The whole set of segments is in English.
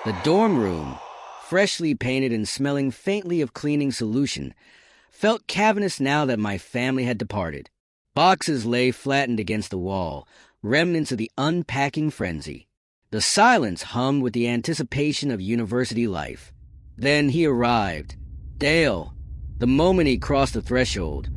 The dorm room, freshly painted and smelling faintly of cleaning solution, felt cavernous now that my family had departed. Boxes lay flattened against the wall, remnants of the unpacking frenzy. The silence hummed with the anticipation of university life. Then he arrived. Dale. The moment he crossed the threshold,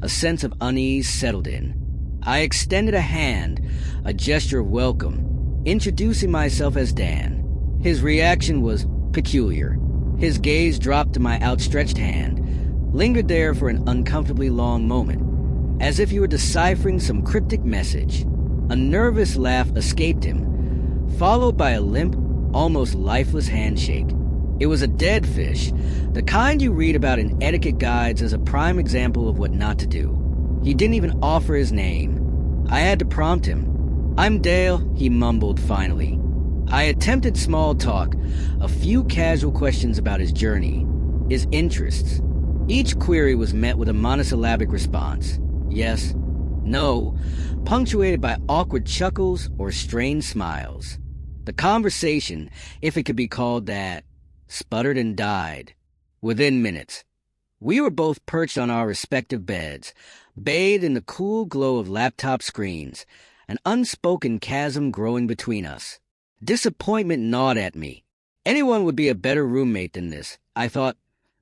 a sense of unease settled in. I extended a hand, a gesture of welcome, introducing myself as Dan. His reaction was peculiar. His gaze dropped to my outstretched hand, lingered there for an uncomfortably long moment, as if he were deciphering some cryptic message. A nervous laugh escaped him, followed by a limp, almost lifeless handshake. It was a dead fish, the kind you read about in etiquette guides as a prime example of what not to do. He didn't even offer his name. I had to prompt him. "I'm Dale," he mumbled finally. I attempted small talk, a few casual questions about his journey, his interests. Each query was met with a monosyllabic response. Yes, no, punctuated by awkward chuckles or strained smiles. The conversation, if it could be called that, sputtered and died. Within minutes, we were both perched on our respective beds, bathed in the cool glow of laptop screens, an unspoken chasm growing between us. Disappointment gnawed at me. Anyone would be a better roommate than this, I thought,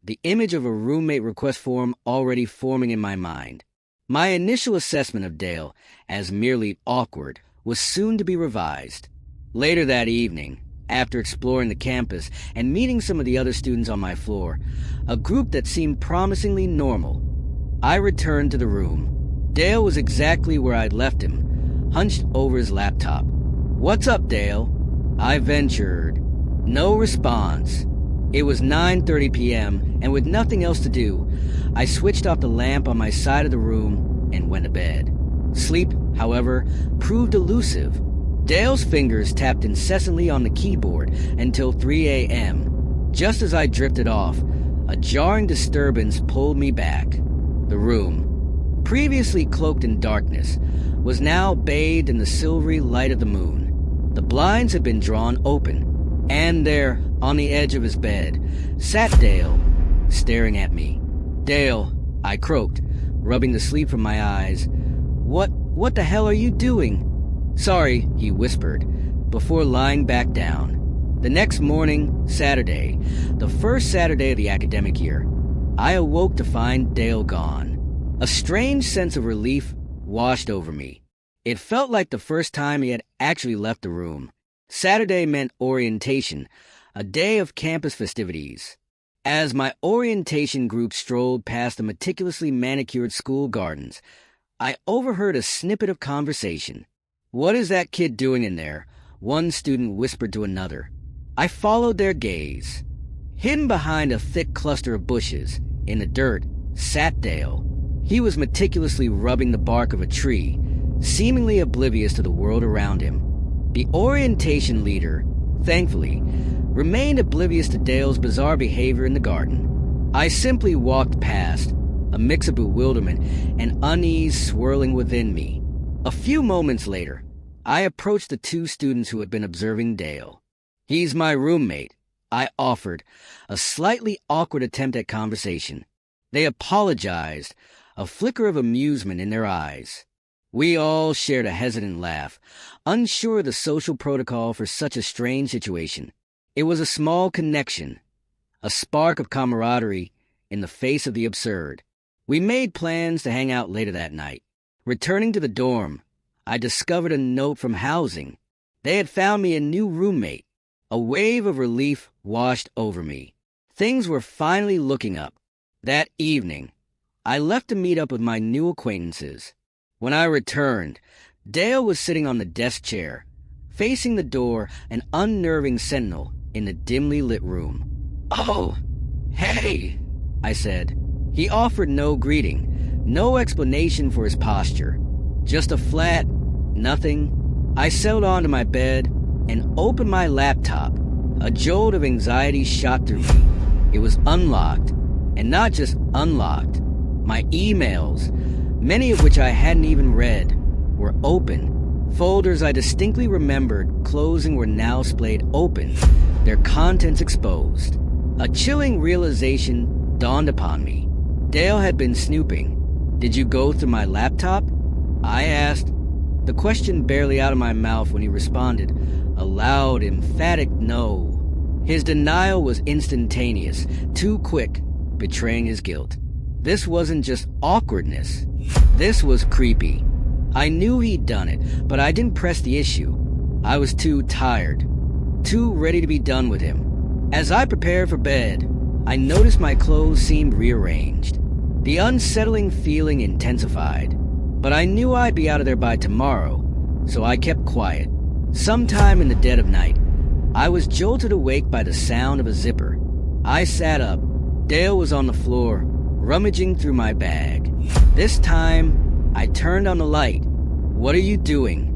the image of a roommate request form already forming in my mind. My initial assessment of Dale, as merely awkward, was soon to be revised. Later that evening, after exploring the campus and meeting some of the other students on my floor, a group that seemed promisingly normal, I returned to the room. Dale was exactly where I'd left him, hunched over his laptop. "What's up, Dale?" I ventured. No response. It was 9:30 p.m., and with nothing else to do, I switched off the lamp on my side of the room and went to bed. Sleep, however, proved elusive. Dale's fingers tapped incessantly on the keyboard until 3 a.m. Just as I drifted off, a jarring disturbance pulled me back. The room, previously cloaked in darkness, was now bathed in the silvery light of the moon. The blinds had been drawn open, and there, on the edge of his bed, sat Dale, staring at me. "Dale," I croaked, rubbing the sleep from my eyes. What the hell are you doing?" "Sorry," he whispered, before lying back down. The next morning, Saturday, the first Saturday of the academic year, I awoke to find Dale gone. A strange sense of relief washed over me. It felt like the first time he had actually left the room. Saturday meant orientation, a day of campus festivities. As my orientation group strolled past the meticulously manicured school gardens, I overheard a snippet of conversation. "What is that kid doing in there?" one student whispered to another. I followed their gaze. Hidden behind a thick cluster of bushes, in the dirt, sat Dale. He was meticulously rubbing the bark of a tree, seemingly oblivious to the world around him. The orientation leader, thankfully, remained oblivious to Dale's bizarre behavior in the garden. I simply walked past, a mix of bewilderment and unease swirling within me. A few moments later, I approached the two students who had been observing Dale. "He's my roommate," I offered, a slightly awkward attempt at conversation. They apologized, a flicker of amusement in their eyes. We all shared a hesitant laugh, unsure of the social protocol for such a strange situation. It was a small connection, a spark of camaraderie in the face of the absurd. We made plans to hang out later that night. Returning to the dorm, I discovered a note from housing. They had found me a new roommate. A wave of relief washed over me. Things were finally looking up. That evening, I left to meet up with my new acquaintances. When I returned, Dale was sitting on the desk chair, facing the door, an unnerving sentinel in the dimly lit room. "Oh, hey," I said. He offered no greeting, no explanation for his posture. Just a flat, nothing. I settled onto my bed and opened my laptop. A jolt of anxiety shot through me. It was unlocked, and not just unlocked. My emails, many of which I hadn't even read, were open, Folders I distinctly remembered closing were now splayed open, their contents exposed. A chilling realization dawned upon me. Dale had been snooping. "Did you go through my laptop?" I asked, the question barely out of my mouth when he responded, a loud, emphatic no. His denial was instantaneous, too quick, betraying his guilt. This wasn't just awkwardness. This was creepy. I knew he'd done it, but I didn't press the issue. I was too tired, too ready to be done with him. As I prepared for bed, I noticed my clothes seemed rearranged. The unsettling feeling intensified, but I knew I'd be out of there by tomorrow, so I kept quiet. Sometime in the dead of night, I was jolted awake by the sound of a zipper. I sat up. Dale was on the floor, rummaging through my bag. This time, I turned on the light. "What are you doing?"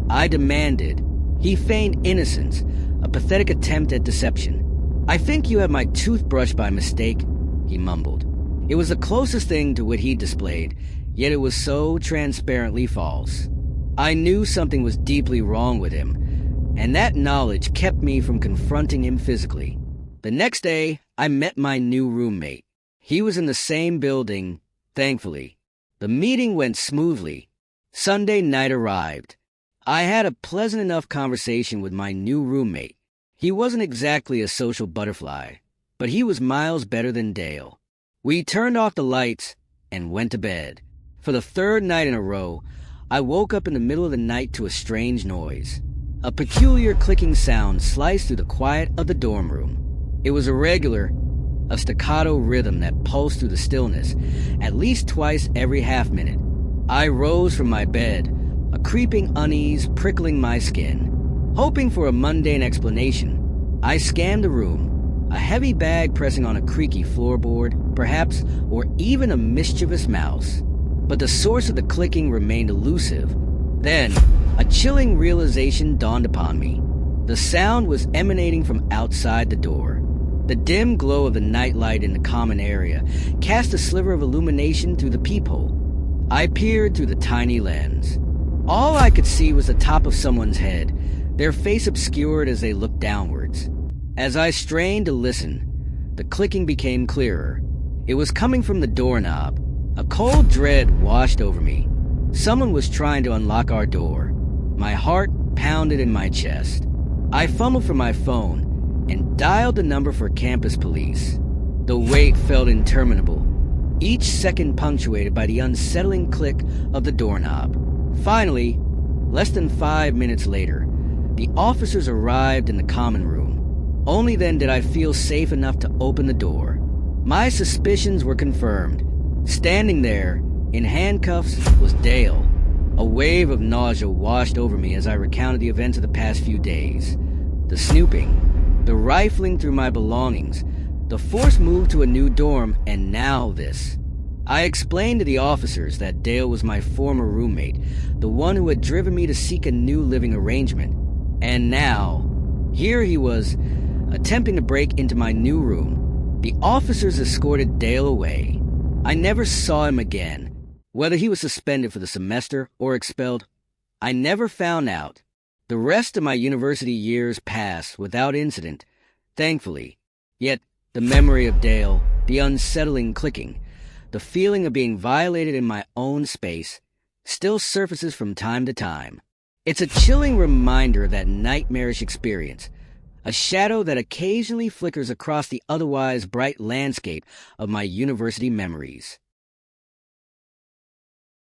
I demanded. He feigned innocence, a pathetic attempt at deception. "I think you have my toothbrush by mistake," he mumbled. It was the closest thing to what he displayed, yet it was so transparently false. I knew something was deeply wrong with him, and that knowledge kept me from confronting him physically. The next day, I met my new roommate. He was in the same building, thankfully. The meeting went smoothly. Sunday night arrived. I had a pleasant enough conversation with my new roommate. He wasn't exactly a social butterfly, but he was miles better than Dale. We turned off the lights and went to bed. For the third night in a row, I woke up in the middle of the night to a strange noise. A peculiar clicking sound sliced through the quiet of the dorm room. It was irregular, a staccato rhythm that pulsed through the stillness, at least twice every half minute. I rose from my bed, a creeping unease prickling my skin. Hoping for a mundane explanation, I scanned the room, a heavy bag pressing on a creaky floorboard, perhaps, or even a mischievous mouse. But the source of the clicking remained elusive. Then, a chilling realization dawned upon me. The sound was emanating from outside the door. The dim glow of the nightlight in the common area cast a sliver of illumination through the peephole. I peered through the tiny lens. All I could see was the top of someone's head, their face obscured as they looked downwards. As I strained to listen, the clicking became clearer. It was coming from the doorknob. A cold dread washed over me. Someone was trying to unlock our door. My heart pounded in my chest. I fumbled for my phone and dialed the number for campus police. The wait felt interminable, each second punctuated by the unsettling click of the doorknob. Finally, less than 5 minutes later, the officers arrived in the common room. Only then did I feel safe enough to open the door. My suspicions were confirmed. Standing there, in handcuffs, was Dale. A wave of nausea washed over me as I recounted the events of the past few days. The snooping, the rifling through my belongings, the forced move to a new dorm, and now this. I explained to the officers that Dale was my former roommate, the one who had driven me to seek a new living arrangement. And now, here he was, attempting to break into my new room. The officers escorted Dale away. I never saw him again. Whether he was suspended for the semester or expelled, I never found out. The rest of my university years passed without incident, thankfully. Yet, the memory of Dale, the unsettling clicking, the feeling of being violated in my own space, still surfaces from time to time. It's a chilling reminder of that nightmarish experience, a shadow that occasionally flickers across the otherwise bright landscape of my university memories.